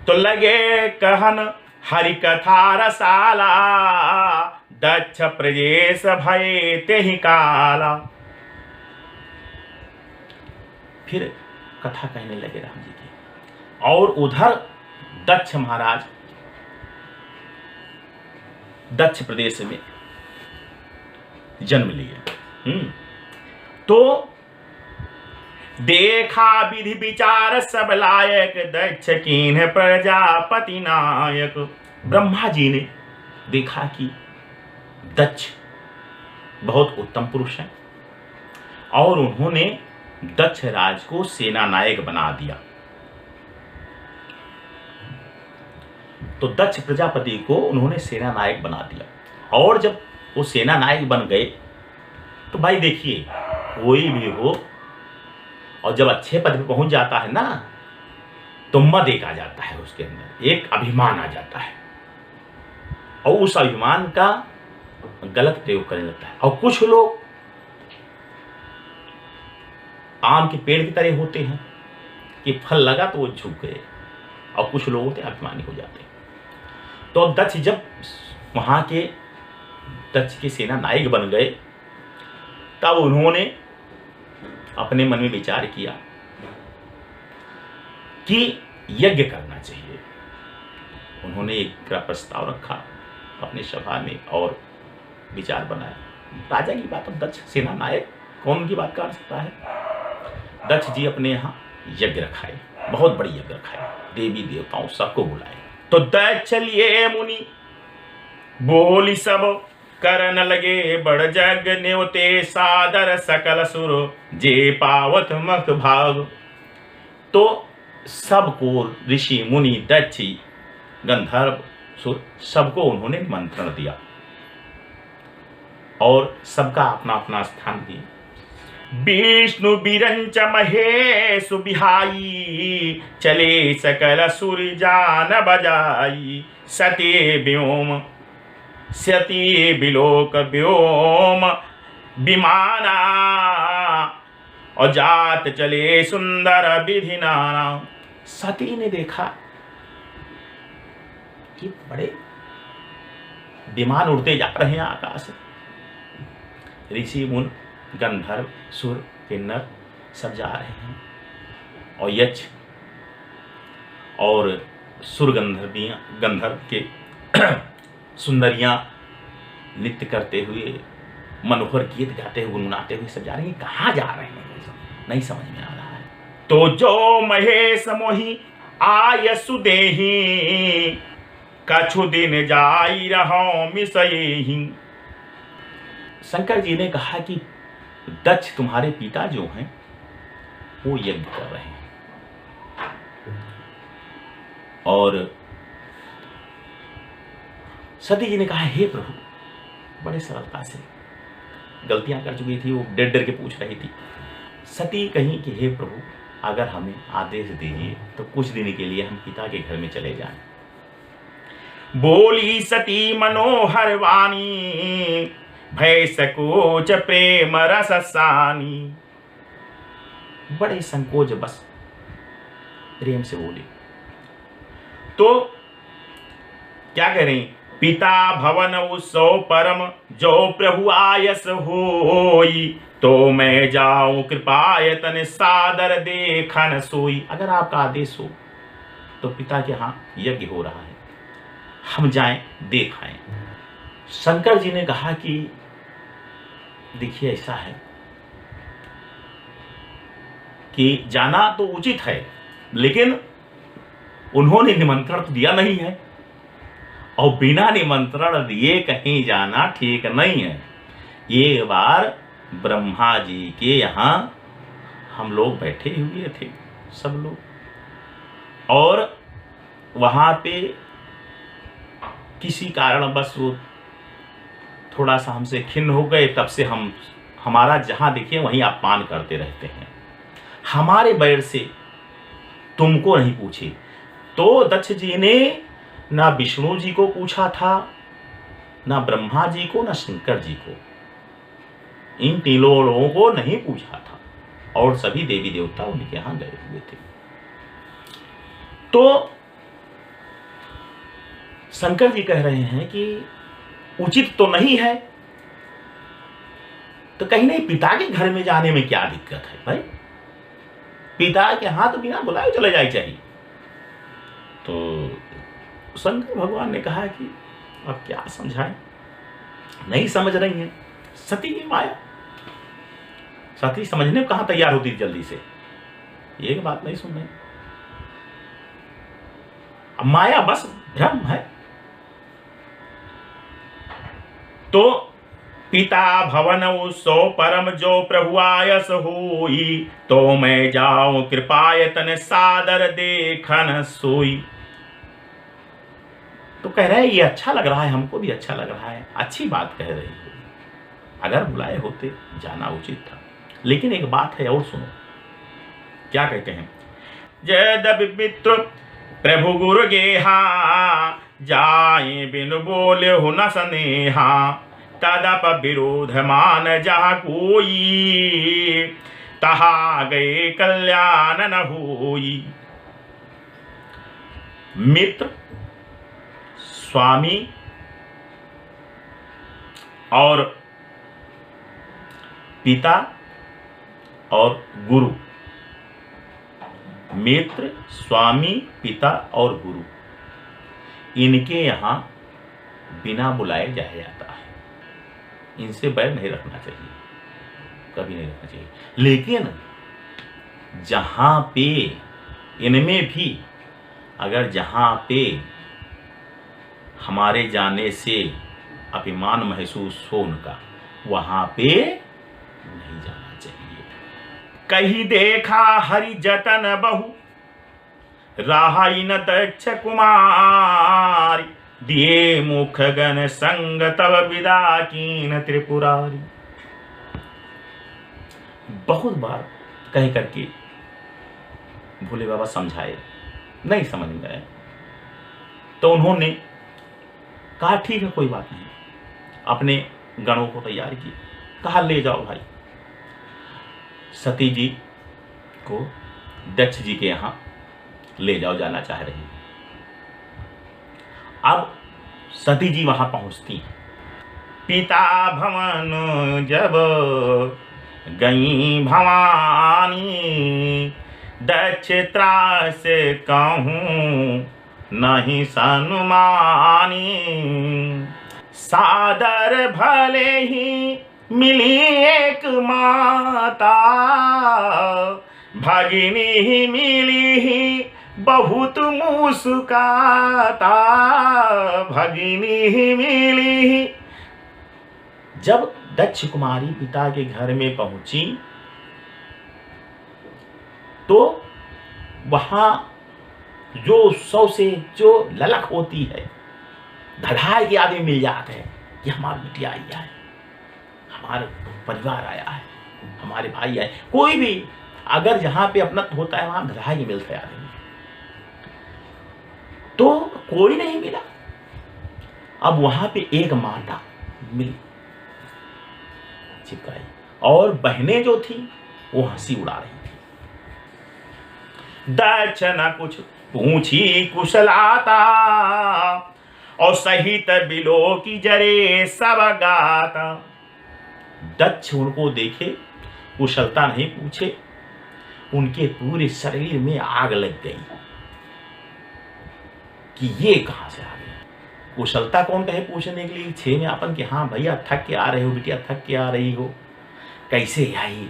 तो लगे कहन हरि कथा रसाला, दक्ष प्रजेश भय ते ही काला। फिर कथा कहने लगे राम जी की। और उधर दक्ष महाराज दक्ष प्रदेश में जन्म लिए। तो देखा विधि विचार सब लायक, दक्ष कीन्ह प्रजापति नायक। ब्रह्मा जी ने देखा कि दक्ष बहुत उत्तम पुरुष हैं और उन्होंने दक्ष राज को सेना नायक बना दिया। तो दक्ष प्रजापति को उन्होंने सेना नायक बना दिया। और जब वो सेना नायक बन गए तो भाई देखिए, कोई भी हो और जब अच्छे पद पे पहुंच जाता है ना, तो मद एक आ जाता है उसके अंदर, एक अभिमान आ जाता है और उस अभिमान का गलत प्रयोग करने लगता है। और कुछ लोग आम के पेड़ की तरह होते हैं कि फल लगा तो वो झुक गए, और कुछ लोग होते अभिमानी हो जाते हैं। तो दक्ष जब वहां के दक्ष के सेना नायक बन गए, तब उन्होंने अपने मन में विचार किया कि यज्ञ करना चाहिए। उन्होंने एक प्रस्ताव रखा अपनी सभा में और विचार बनाया। राजा की बात, अब दक्ष सेना नायक कौन उनकी बात कर सकता है। दक्ष जी अपने यहाँ यज्ञ रखाए, बहुत बड़ी यज्ञ रखाए, देवी देवताओं सबको बुलाए। तो दक्ष चलिए मुनि बोली सब करन लगे, बड़ जग न्योते सादर सकल सुर, जे पावत मख भाग। तो सबको ऋषि मुनि दक्ष गंधर्व सुर सबको उन्होंने मंत्रण दिया और सबका अपना अपना स्थान दिया। विष्णु बिरंच महेश बिहाई, चले सकल सुर जान बजाई। सती व्योम सती बिलोक व्योम विमाना, और जात चले सुंदर विधि नाना। सती ने देखा कि बड़े विमान उड़ते जा रहे हैं आकाश। ऋषि मुन गंधर्व सुर किन्नर सब जा रहे हैं, और यक्ष और सुर गंधर्व के सुंदरियां नृत्य करते हुए, मनोहर गीत गाते हुए, गुनगुनाते हुए सब जा रहे हैं। कहाँ जा रहे हैं नहीं समझ में आ रहा है। तो जो महेश मोहि आय सुदेही, कछु दिन जाई रहो मिसयेहि। शंकर जी ने कहा कि दक्ष तुम्हारे पिता जो हैं वो यज्ञ कर रहे हैं, और सती जी ने कहा हे प्रभु, बड़े सरलता से गलतियां कर चुकी थी, वो डर डर के पूछ रही थी। सती कहीं कि हे प्रभु, अगर हमें आदेश दीजिए तो कुछ दिन के लिए हम पिता के घर में चले जाएं। बोली सती मनोहर वाणी, भय सकोच प्रेम रससानी। बड़े संकोच बस प्रेम से बोली। तो क्या कह रही, पिता भवन उत्सव परम, जो प्रभु आयस होई, तो मैं जाऊं कृपायतन सादर देखन सोई। अगर आपका आदेश हो तो पिता के यहाँ यज्ञ हो रहा है, हम जाएं देख आएं। शंकर जी ने कहा कि देखिए ऐसा है कि जाना तो उचित है, लेकिन उन्होंने निमंत्रण तो दिया नहीं है, और बिना निमंत्रण दिए कहीं जाना ठीक नहीं है। ये बार ब्रह्मा जी के यहाँ हम लोग बैठे हुए थे सब लोग, और वहाँ पे किसी कारण बस वो थोड़ा सा हमसे खिन्न हो गए। तब से हम हमारा जहाँ देखिए वहीं अपमान करते रहते हैं। हमारे बैर से तुमको नहीं पूछे। तो दक्ष जी ने ना विष्णु जी को पूछा था, ना ब्रह्मा जी को, ना शंकर जी को, इन तीनों लोगों को नहीं पूछा था, और सभी देवी देवता उनके यहाँ गए हुए थे। तो शंकर जी कह रहे हैं कि उचित तो नहीं है, तो कहीं नहीं पिता के घर में जाने में क्या दिक्कत है भाई? पिता के हाथ बिना बुलाए चले जाए चाहिए। तो शंकर भगवान ने कहा कि अब क्या समझाएं, नहीं समझ रही हैं। सती की माया, सती समझने को कहां तैयार होती जल्दी से, एक बात नहीं सुन रही। माया बस भ्रम है। तो पिता भवन सो परम जो प्रभु आयस होई, तो मैं जाऊं कृपायतन सादर देखन सोई। तो कह रहे हैं ये अच्छा लग रहा है, हमको भी अच्छा लग रहा है, अच्छी बात कह रही हो, अगर बुलाए होते जाना उचित था। लेकिन एक बात है और सुनो, क्या कहते हैं, जयदपि मित्र प्रभु गुरु गेहा, जाए बिनु बोले हो न स्नेहा, तदप विरोध मान जहाँ कोई, तहा गए कल्याण न होई। मित्र, स्वामी और पिता और गुरु, मित्र, स्वामी, पिता और गुरु, इनके यहां बिना बुलाए जाया जाता है। इनसे बैर नहीं रखना चाहिए, कभी नहीं रखना चाहिए। लेकिन जहां पे इनमें भी अगर जहां पे हमारे जाने से अभिमान महसूस हो उनका, वहां पे नहीं जाना चाहिए। कहीं देखा हरि जतन बहु, राही न दक्ष कुमारी, दिए मुख गण संग तब विदा कीन त्रिपुरारी। बहुत बार कह करके भोले बाबा समझाए, नहीं समझ में आए, तो उन्होंने कहा ठीक है कोई बात नहीं, अपने गणों को तैयार किए, कहा ले जाओ भाई। सती जी को दक्ष जी के यहां ले जाओ, जाना चाह रही। अब सती जी वहां पहुंचती, पिता भवन जब गई भवानी, दक्ष त्रास कहूं नहीं सनुमानी, सादर भले ही मिली एक माता, भगिनी ही मिली ही बहुत मुस्काता, भगिनी ही मिली ही। जब दक्ष कुमारी पिता के घर में पहुंची तो वहां जो 100 से जो ललक होती है, धड़ाए के आदमी मिल जाते हैं कि हमारी बिटिया आई है, हमारे परिवार आया है, हमारे भाई आए। कोई भी अगर जहां पे अपना होता है वहां धड़ाए मिलते आदमी, तो कोई नहीं मिला। अब वहां पे एक माता मिली, चिपकाई, और बहनें जो थी वो हंसी उड़ा रही थी। दक्ष न कुछ पूछी कुशलाता, और सहित बिलो की जरे सब गाता। दक्ष उनको देखे, कुशलता नहीं पूछे, उनके पूरे शरीर में आग लग गई कि ये कहां से आ गया। कुशलता कौन कहे पूछने के लिए, छे में अपन के हाँ भैया थक के आ रहे हो, बिटिया थक के आ रही हो, कैसे आई,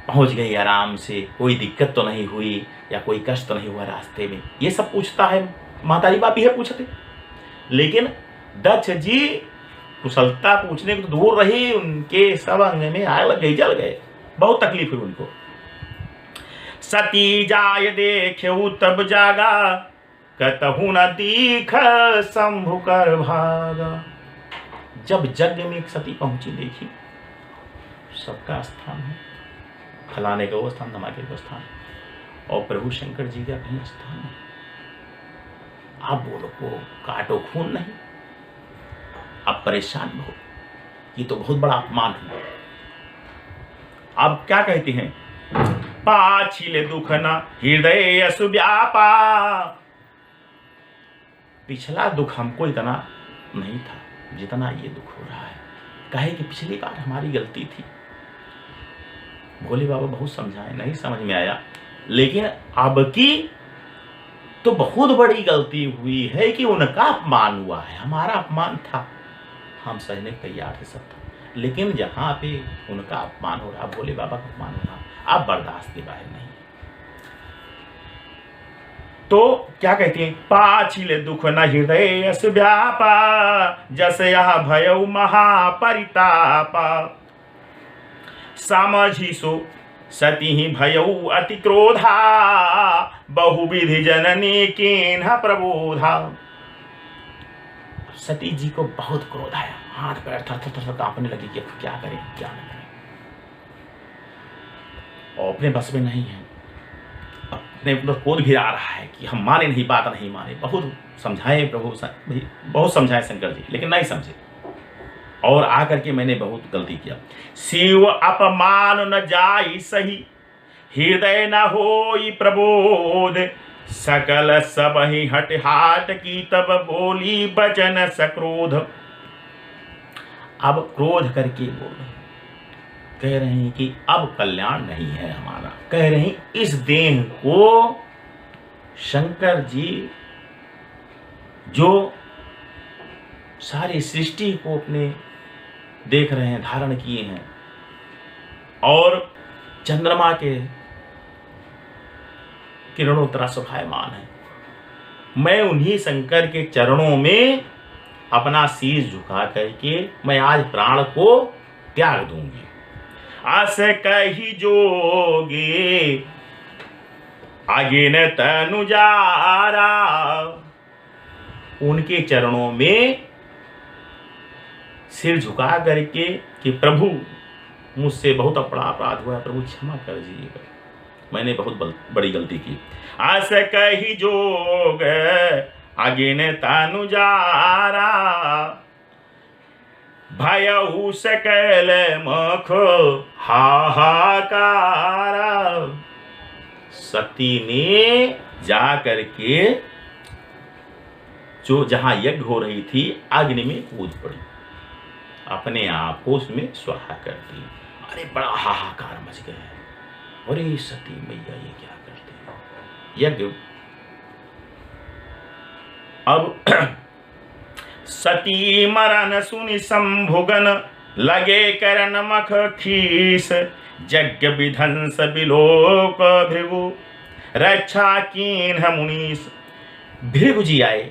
पहुंच गई आराम से, कोई दिक्कत तो नहीं हुई या कोई कष्ट तो नहीं हुआ रास्ते में, ये सब पूछता है। मातारी बापी है पूछते, लेकिन दक्ष जी कुशलता पूछने को तो दूर रही, उनके सब अंग में आग लग गई, जल गए, बहुत तकलीफ हुई उनको। सती जाय देखे तब जागा, कतहु न दीख शंभु कर भागा। जब यज्ञ में एक सती पहुंची, देखी सबका स्थान है, फलाने का वो स्थान, धमाके का स्थान, और प्रभु शंकर जी का कहीं स्थान है। आप बोलो को काटो खून नहीं, आप परेशान हो, ये तो बहुत बड़ा अपमान है। आप क्या कहते हैं, पाछिले दुख न हृदय सुव्यापा, पिछला दुख हमको इतना नहीं था जितना ये दुख हो रहा है। कहे कि पिछली बार हमारी गलती थी, भोले बाबा बहुत समझाए, नहीं समझ में आया, लेकिन अब की तो बहुत बड़ी गलती हुई है कि उनका अपमान हुआ है, हमारा अपमान था, हम सहने को तैयार थे सब, लेकिन जहाँ पे उनका अपमान हो रहा, भोले बाबा का अपमान हो रहा, अब बर्दाश्त के बाहर नहीं। तो क्या कहती हैं, पाछिले दुख न हृदय यस व्यापा, जस यह भयउ महापरितापा, समझी सो सती ही भयउ अति क्रोधा, बहुविधि जननी किन्ह प्रबोधा। सती जी को बहुत क्रोध आया, हाथ पैर थर थर थर कांपने लगी कि क्या करें क्या न करें, और अपने बस में नहीं है, अपने क्रोध भी आ रहा है कि हम माने नहीं, बात नहीं माने, बहुत समझाए प्रभु, बहुत समझाए शंकर जी, लेकिन नहीं समझे, और आकर के मैंने बहुत गलती किया। शिव अपमान न जाई सही, हृदय न होई प्रबोध, सकल सब ही हट हाट की तब बोली बचन सक्रोध। अब क्रोध करके बोल रहे, कह रहे हैं कि अब कल्याण नहीं है हमारा, कह रहे हैं इस देह को शंकर जी जो सारी सृष्टि को अपने देख रहे हैं, धारण किए हैं, और चंद्रमा के किरणों तरह शोभायमान है, मैं उन्हीं शंकर के चरणों में अपना शीश झुका करके मैं आज प्राण को त्याग दूंगी। आस कही जोगे आगे न तनु जारा, उनके चरणों में सिर झुका करके कि प्रभु मुझसे बहुत बड़ा अपराध हुआ है, प्रभु क्षमा कर दीजिएगा, मैंने बहुत बड़ी गलती की। आस कही जोग आगे न तानु जारा, भयउ सकल मख हाहाकारा। सती ने जा करके जो जहां यज्ञ हो रही थी अग्नि में कूद पड़ी, अपने आप को उसमें स्वाहा कर दी। अरे बड़ा हाहाकार मच गया, अरे सती मैया ये क्या करते हैं यज्ञ। अब सती मरण सुनि संभुगन, लगे करन मख खीस, यज्ञ विध्वंस विलोक भृगु, रक्षा कीन्ह मुनीस। भृगु जी आए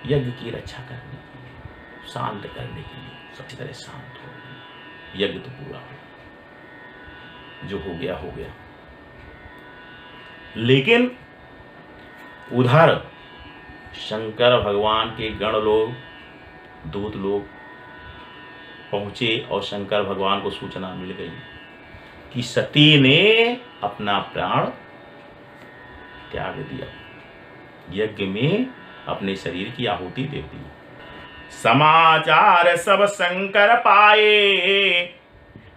यज्ञ की रक्षा करने के लिए, शांत करने के लिए, सबसे तरह शांत हो, यज्ञ तो पूरा हो, जो हो गया हो गया। लेकिन उधर शंकर भगवान के गण लोग, दूत लोग पहुंचे और शंकर भगवान को सूचना मिल गई कि सती ने अपना प्राण त्याग दिया, यज्ञ में अपने शरीर की आहुति दे दी। समाचार सब शंकर पाए,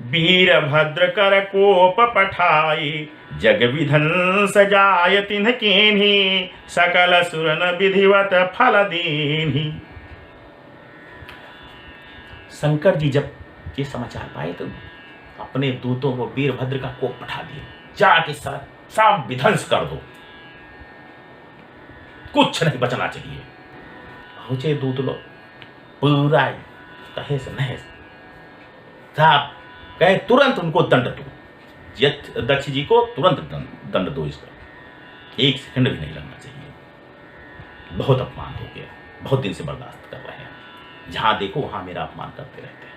वीरभद्र कर कोप पठाए, जग विध्वंस जाय तिन्ह कीन्ही, सकल सुरन विधिवत फल दीन्ही। शंकर जी जब ये समाचार पाए तो अपने दूतों को वीरभद्र का कोप पठा दिए, जाके सब विध्वंस कर दो, कुछ नहीं बचना चाहिए। पहुंचे दूत लोग, पूरा कहे से नहीं साहब, कहे तुरंत उनको दंड दो, दक्ष जी को तुरंत दंड दो, इसका एक सेकंड भी नहीं लगना चाहिए, बहुत अपमान हो गया, बहुत दिन से बर्दाश्त कर रहे हैं, जहां देखो वहां मेरा अपमान करते रहते हैं।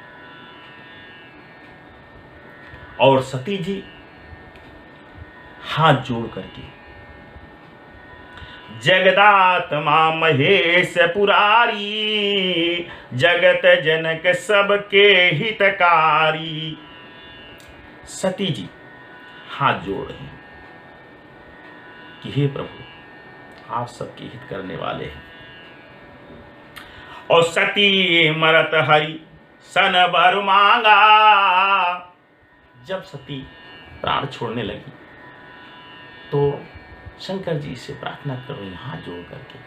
और सती जी हाथ जोड़ करके, जगदात्मा महेश पुरारी, जगत जनक सबके हितकारी। सती जी हाथ जोड़ रही हैं कि हे प्रभु आप सबके हित करने वाले हैं। और सती मरत हरि सन बर मांगा, जब सती प्राण छोड़ने लगी तो शंकर जी से प्रार्थना कर रही हाथ जोड़ करके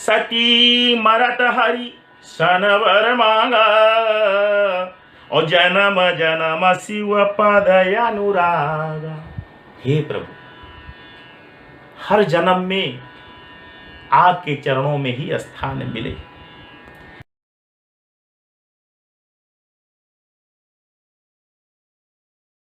सती मरत हरि सनवर मांगा, और जन्म जन्म शिव पद अनुरागा। हे प्रभु, हर जन्म में आपके चरणों में ही स्थान मिले।